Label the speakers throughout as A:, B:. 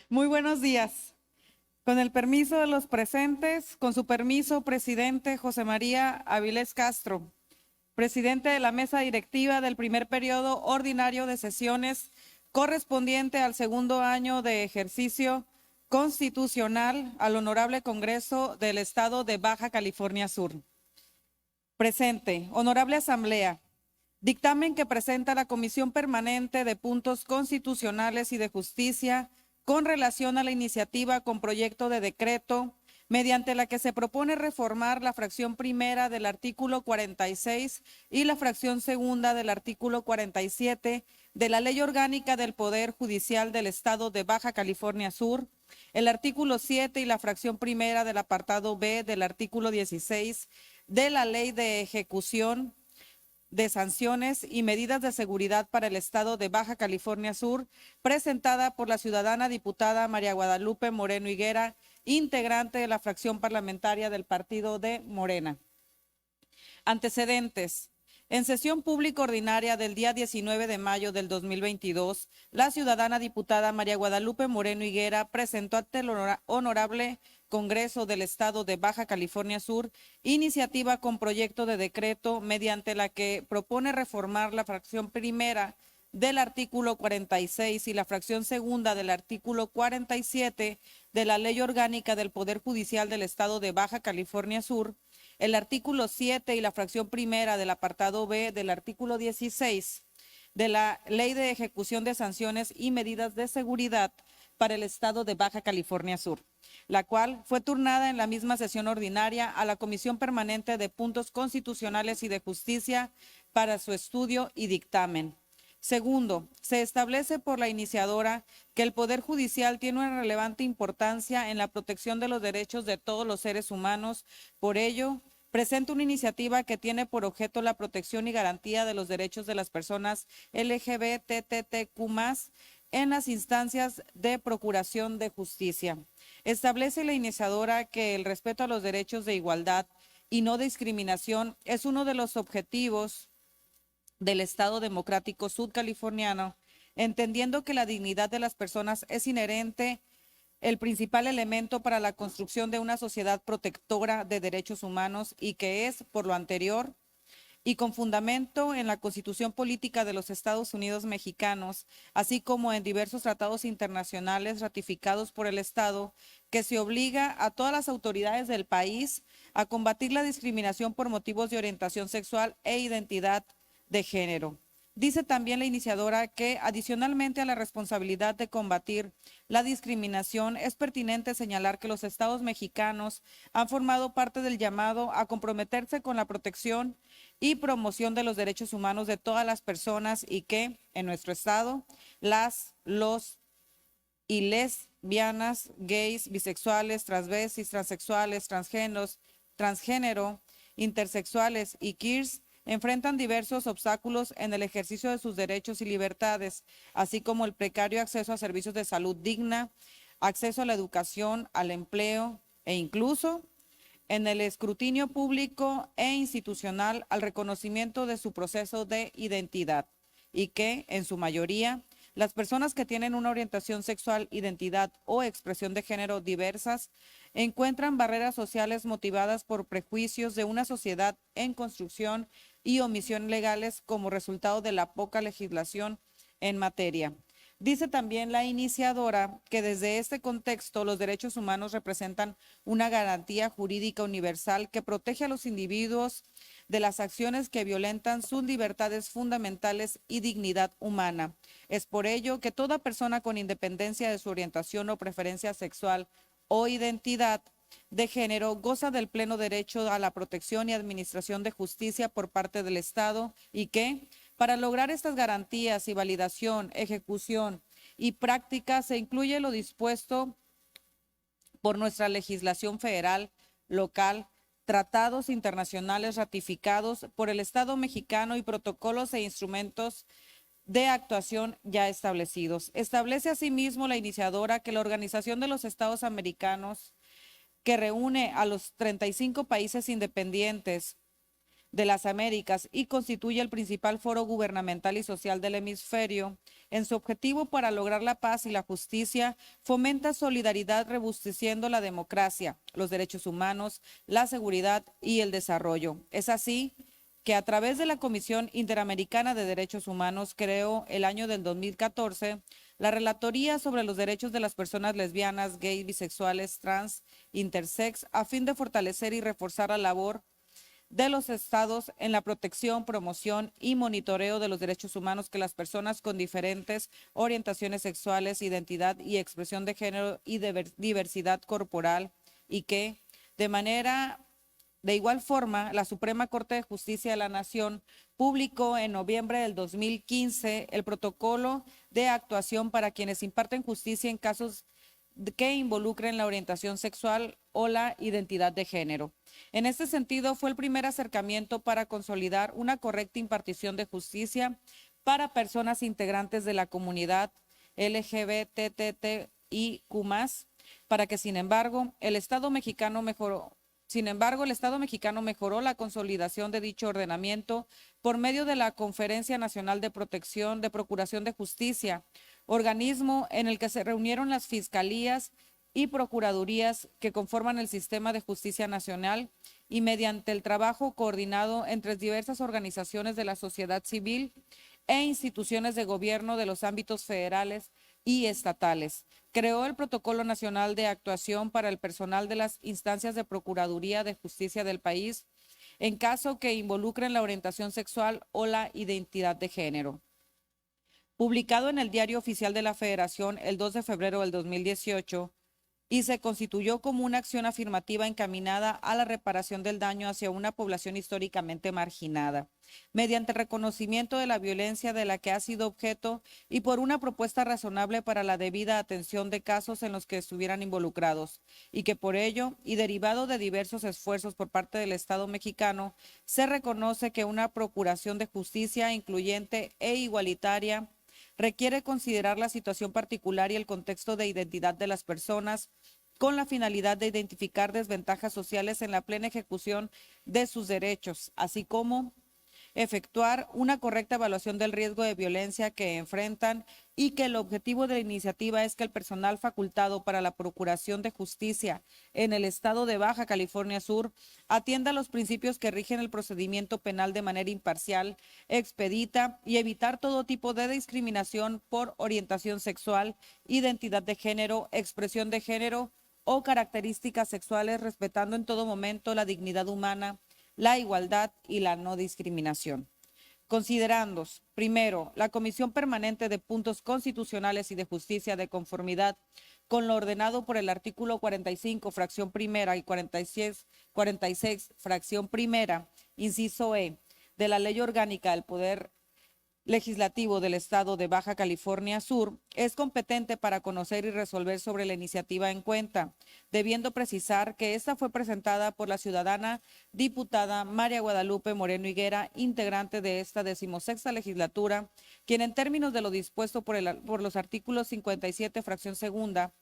A: Muy buenos días. Con el permiso de los presentes, con su permiso, presidente José María Avilés Castro, presidente de la mesa directiva del primer periodo ordinario de sesiones correspondiente al segundo año de ejercicio constitucional al Honorable Congreso del Estado de Baja California Sur. Presente, Honorable Asamblea. Dictamen que presenta la Comisión Permanente de Puntos Constitucionales y de Justicia con relación a la iniciativa con proyecto de decreto mediante la que se propone reformar la fracción primera del artículo 46 y la fracción segunda del artículo 47 de la Ley Orgánica del Poder Judicial del Estado de Baja California Sur, el artículo 7 y la fracción primera del apartado B del artículo 16 de la Ley de Ejecución de sanciones y medidas de seguridad para el Estado de Baja California Sur, presentada por la ciudadana diputada María Guadalupe Moreno Higuera, integrante de la fracción parlamentaria del partido de Morena. Antecedentes. En sesión pública ordinaria del día 19 de mayo del 2022, la ciudadana diputada María Guadalupe Moreno Higuera presentó ante el Honorable Congreso del Estado de Baja California Sur iniciativa con proyecto de decreto mediante la que propone reformar la fracción primera del artículo 46 y la fracción segunda del artículo 47 de la Ley Orgánica del Poder Judicial del Estado de Baja California Sur, el artículo 7 y la fracción primera del apartado B del artículo 16 de la Ley de Ejecución de Sanciones y Medidas de Seguridad para el Estado de Baja California Sur, la cual fue turnada en la misma sesión ordinaria a la Comisión Permanente de Puntos Constitucionales y de Justicia para su estudio y dictamen. Segundo, se establece por la iniciadora que el Poder Judicial tiene una relevante importancia en la protección de los derechos de todos los seres humanos. Por ello, presenta una iniciativa que tiene por objeto la protección y garantía de los derechos de las personas LGBTTQ+, en las instancias de procuración de justicia. Establece la iniciadora que el respeto a los derechos de igualdad y no discriminación es uno de los objetivos del Estado Democrático Sudcaliforniano, entendiendo que la dignidad de las personas es inherente, el principal elemento para la construcción de una sociedad protectora de derechos humanos y que es, por lo anterior, y con fundamento en la Constitución Política de los Estados Unidos Mexicanos, así como en diversos tratados internacionales ratificados por el Estado, que se obliga a todas las autoridades del país a combatir la discriminación por motivos de orientación sexual e identidad de género. Dice también la iniciadora que, adicionalmente a la responsabilidad de combatir la discriminación, es pertinente señalar que los estados mexicanos han formado parte del llamado a comprometerse con la protección y promoción de los derechos humanos de todas las personas y que, en nuestro estado, los y lesbianas, gays, bisexuales, transvestis, transexuales, transgénero, intersexuales y queers enfrentan diversos obstáculos en el ejercicio de sus derechos y libertades, así como el precario acceso a servicios de salud digna, acceso a la educación, al empleo e incluso en el escrutinio público e institucional al reconocimiento de su proceso de identidad y que, en su mayoría, las personas que tienen una orientación sexual, identidad o expresión de género diversas encuentran barreras sociales motivadas por prejuicios de una sociedad en construcción y omisión legales como resultado de la poca legislación en materia. Dice también la iniciadora que desde este contexto los derechos humanos representan una garantía jurídica universal que protege a los individuos de las acciones que violentan sus libertades fundamentales y dignidad humana. Es por ello que toda persona con independencia de su orientación o preferencia sexual o identidad de género goza del pleno derecho a la protección y administración de justicia por parte del Estado y que, para lograr estas garantías y validación, ejecución y práctica, se incluye lo dispuesto por nuestra legislación federal, local, tratados internacionales ratificados por el Estado mexicano y protocolos e instrumentos de actuación ya establecidos. Establece asimismo la iniciadora que la Organización de los Estados Americanos, que reúne a los 35 países independientes de las Américas y constituye el principal foro gubernamental y social del hemisferio. En su objetivo para lograr la paz y la justicia, fomenta solidaridad robusteciendo la democracia, los derechos humanos, la seguridad y el desarrollo. Es así que a través de la Comisión Interamericana de Derechos Humanos creó el año del 2014 la Relatoría sobre los Derechos de las Personas Lesbianas, Gays, Bisexuales, Trans, Intersex, a fin de fortalecer y reforzar la labor de los estados en la protección, promoción y monitoreo de los derechos humanos que las personas con diferentes orientaciones sexuales, identidad y expresión de género y diversidad corporal, y que, de igual forma, la Suprema Corte de Justicia de la Nación publicó en noviembre del 2015 el protocolo de actuación para quienes imparten justicia en casos que involucren la orientación sexual o la identidad de género. En este sentido, fue el primer acercamiento para consolidar una correcta impartición de justicia para personas integrantes de la comunidad LGBTTIQ+, para que, sin embargo, el Estado mexicano mejoró la consolidación de dicho ordenamiento por medio de la Conferencia Nacional de Procuración de Justicia, organismo en el que se reunieron las fiscalías y procuradurías que conforman el sistema de justicia nacional y mediante el trabajo coordinado entre diversas organizaciones de la sociedad civil e instituciones de gobierno de los ámbitos federales y estatales. Creó el Protocolo Nacional de Actuación para el personal de las instancias de Procuraduría de Justicia del país en caso que involucren la orientación sexual o la identidad de género. Publicado en el Diario Oficial de la Federación el 2 de febrero del 2018, y se constituyó como una acción afirmativa encaminada a la reparación del daño hacia una población históricamente marginada, mediante el reconocimiento de la violencia de la que ha sido objeto y por una propuesta razonable para la debida atención de casos en los que estuvieran involucrados, y que por ello, y derivado de diversos esfuerzos por parte del Estado mexicano, se reconoce que una procuración de justicia incluyente e igualitaria requiere considerar la situación particular y el contexto de identidad de las personas con la finalidad de identificar desventajas sociales en la plena ejecución de sus derechos, así como efectuar una correcta evaluación del riesgo de violencia que enfrentan y que el objetivo de la iniciativa es que el personal facultado para la procuración de justicia en el estado de Baja California Sur atienda los principios que rigen el procedimiento penal de manera imparcial, expedita y evitar todo tipo de discriminación por orientación sexual, identidad de género, expresión de género o características sexuales, respetando en todo momento la dignidad humana, la igualdad y la no discriminación. Considerando, primero, la Comisión Permanente de Puntos Constitucionales y de Justicia de conformidad con lo ordenado por el artículo 45, fracción primera y 46, fracción primera, inciso E, de la Ley Orgánica del Poder Legislativo del Estado de Baja California Sur, es competente para conocer y resolver sobre la iniciativa en cuenta, debiendo precisar que esta fue presentada por la ciudadana diputada María Guadalupe Moreno Higuera, integrante de esta 16ª legislatura, quien en términos de lo dispuesto por los artículos 57, fracción segunda,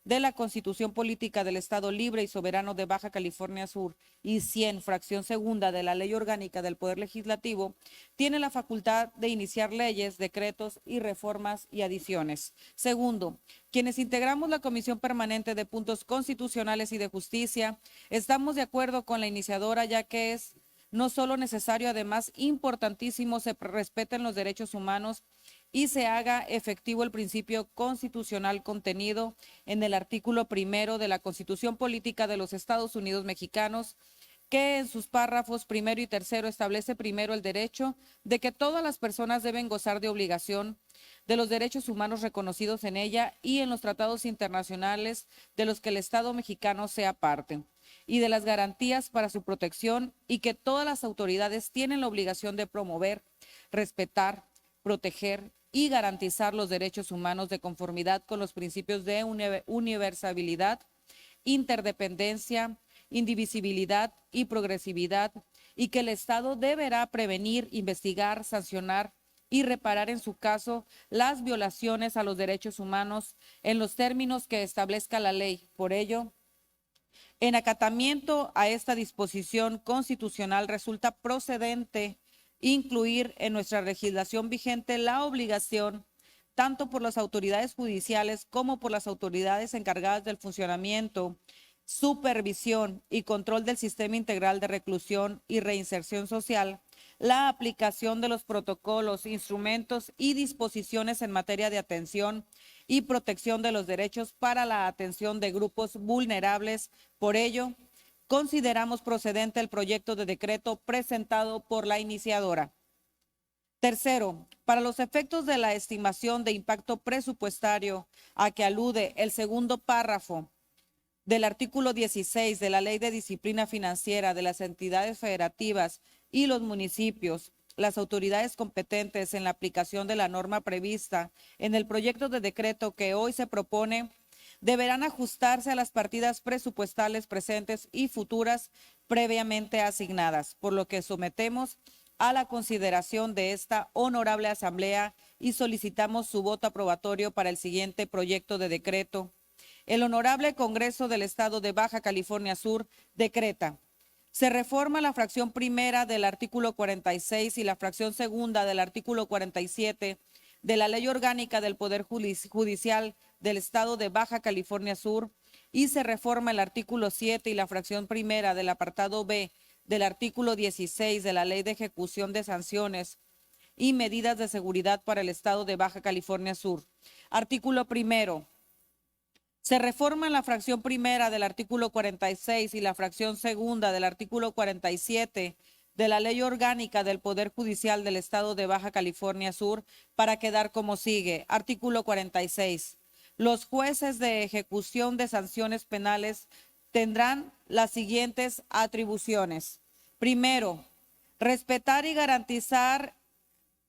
A: de la Constitución Política del Estado Libre y Soberano de Baja California Sur y 100, fracción segunda de la Ley Orgánica del Poder Legislativo, tiene la facultad de iniciar leyes, decretos y reformas y adiciones. Segundo, quienes integramos la Comisión Permanente de Puntos Constitucionales y de Justicia, estamos de acuerdo con la iniciadora, ya que es no solo necesario, además importantísimo, se respeten los derechos humanos y se haga efectivo el principio constitucional contenido en el artículo primero de la Constitución Política de los Estados Unidos Mexicanos, que en sus párrafos primero y tercero establece primero el derecho de que todas las personas deben gozar de obligación de los derechos humanos reconocidos en ella y en los tratados internacionales de los que el Estado mexicano sea parte, y de las garantías para su protección, y que todas las autoridades tienen la obligación de promover, respetar, proteger y garantizar los derechos humanos de conformidad con los principios de universalidad, interdependencia, indivisibilidad y progresividad, y que el Estado deberá prevenir, investigar, sancionar y reparar en su caso las violaciones a los derechos humanos en los términos que establezca la ley. Por ello, En acatamiento a esta disposición constitucional, resulta procedente incluir en nuestra legislación vigente la obligación, tanto por las autoridades judiciales como por las autoridades encargadas del funcionamiento, supervisión y control del sistema integral de reclusión y reinserción social, la aplicación de los protocolos, instrumentos y disposiciones en materia de atención y protección de los derechos para la atención de grupos vulnerables. Por ello, consideramos procedente el proyecto de decreto presentado por la iniciadora. Tercero, para los efectos de la estimación de impacto presupuestario a que alude el segundo párrafo del artículo 16 de la Ley de Disciplina Financiera de las entidades federativas y los municipios, las autoridades competentes en la aplicación de la norma prevista en el proyecto de decreto que hoy se propone deberán ajustarse a las partidas presupuestales presentes y futuras previamente asignadas, por lo que sometemos a la consideración de esta honorable asamblea y solicitamos su voto aprobatorio para el siguiente proyecto de decreto. El Honorable Congreso del Estado de Baja California Sur decreta: se reforma la fracción primera del artículo 46 y la fracción segunda del artículo 47 de la Ley Orgánica del Poder Judicial del Estado de Baja California Sur y se reforma el artículo 7 y la fracción primera del apartado B del artículo 16 de la Ley de Ejecución de Sanciones y Medidas de Seguridad para el Estado de Baja California Sur. Artículo primero. Se reforma la fracción primera del artículo 46 y la fracción segunda del artículo 47 de la Ley Orgánica del Poder Judicial del Estado de Baja California Sur para quedar como sigue. Artículo 46. Los jueces de ejecución de sanciones penales tendrán las siguientes atribuciones. Primero, respetar y garantizar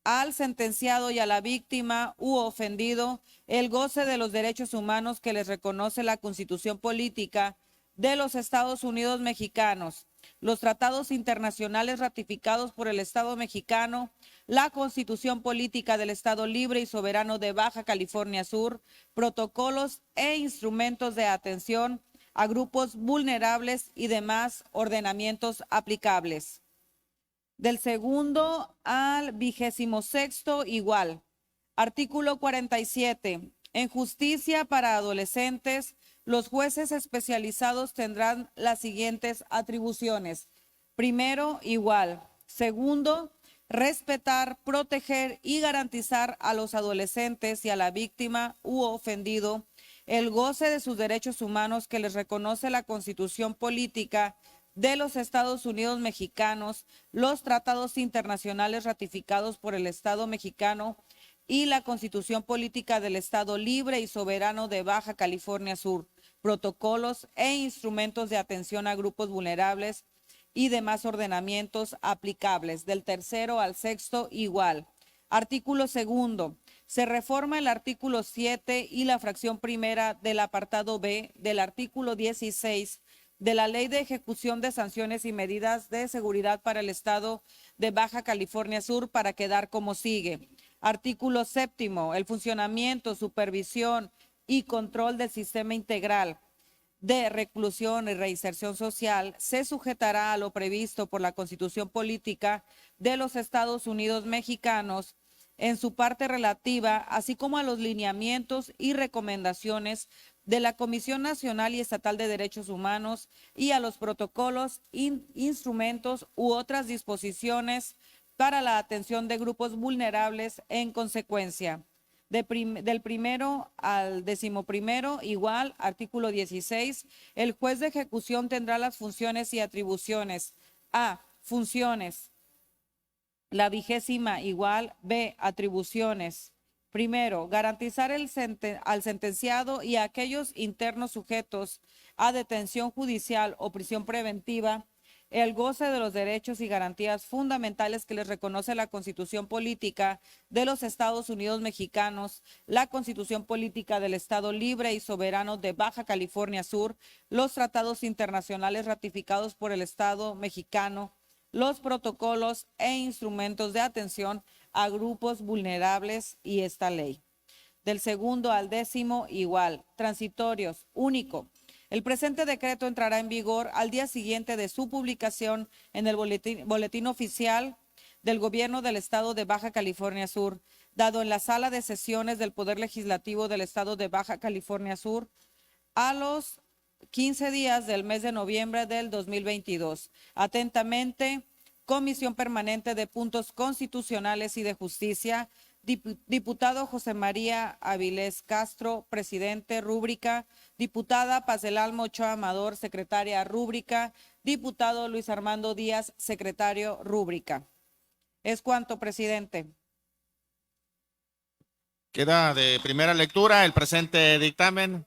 A: al sentenciado y a la víctima u ofendido el goce de los derechos humanos que les reconoce la Constitución Política de los Estados Unidos Mexicanos, los tratados internacionales ratificados por el Estado mexicano, la Constitución Política del Estado Libre y Soberano de Baja California Sur, protocolos e instrumentos de atención a grupos vulnerables y demás ordenamientos aplicables. Del segundo al 26º igual. Artículo 47. En justicia para adolescentes, los jueces especializados tendrán las siguientes atribuciones. Primero, igual. Segundo, respetar, proteger y garantizar a los adolescentes y a la víctima u ofendido el goce de sus derechos humanos que les reconoce la Constitución Política de los Estados Unidos Mexicanos, los tratados internacionales ratificados por el Estado mexicano y la Constitución Política del Estado Libre y Soberano de Baja California Sur, protocolos e instrumentos de atención a grupos vulnerables y demás ordenamientos aplicables. Del tercero al sexto igual. Artículo segundo. Se reforma el artículo 7 y la fracción primera del apartado B del artículo 16 de la Ley de Ejecución de Sanciones y Medidas de Seguridad para el Estado de Baja California Sur para quedar como sigue. Artículo séptimo. El funcionamiento, supervisión y control del sistema integral de reclusión y reinserción social se sujetará a lo previsto por la Constitución Política de los Estados Unidos Mexicanos en su parte relativa, así como a los lineamientos y recomendaciones de la Comisión Nacional y Estatal de Derechos Humanos y a los protocolos, instrumentos u otras disposiciones para la atención de grupos vulnerables en consecuencia. Del primero al 11º, igual, artículo 16, el juez de ejecución tendrá las funciones y atribuciones. A, funciones. La 20ª, igual. B, atribuciones. Primero, garantizar al sentenciado y a aquellos internos sujetos a detención judicial o prisión preventiva el goce de los derechos y garantías fundamentales que les reconoce la Constitución Política de los Estados Unidos Mexicanos, la Constitución Política del Estado Libre y Soberano de Baja California Sur, los tratados internacionales ratificados por el Estado mexicano, los protocolos e instrumentos de atención a grupos vulnerables y esta ley. Del segundo al 10º, igual. Transitorios, único. El presente decreto entrará en vigor al día siguiente de su publicación en el boletín oficial del Gobierno del Estado de Baja California Sur, dado en la Sala de Sesiones del Poder Legislativo del Estado de Baja California Sur, a los 15 días del mes de noviembre del 2022. Atentamente, Comisión Permanente de Puntos Constitucionales y de Justicia, diputado José María Avilés Castro, presidente, rúbrica; diputada Paz del Alma Ochoa Amador, secretaria, rúbrica; diputado Luis Armando Díaz, secretario, rúbrica. Es cuanto, presidente.
B: Queda de primera lectura el presente dictamen.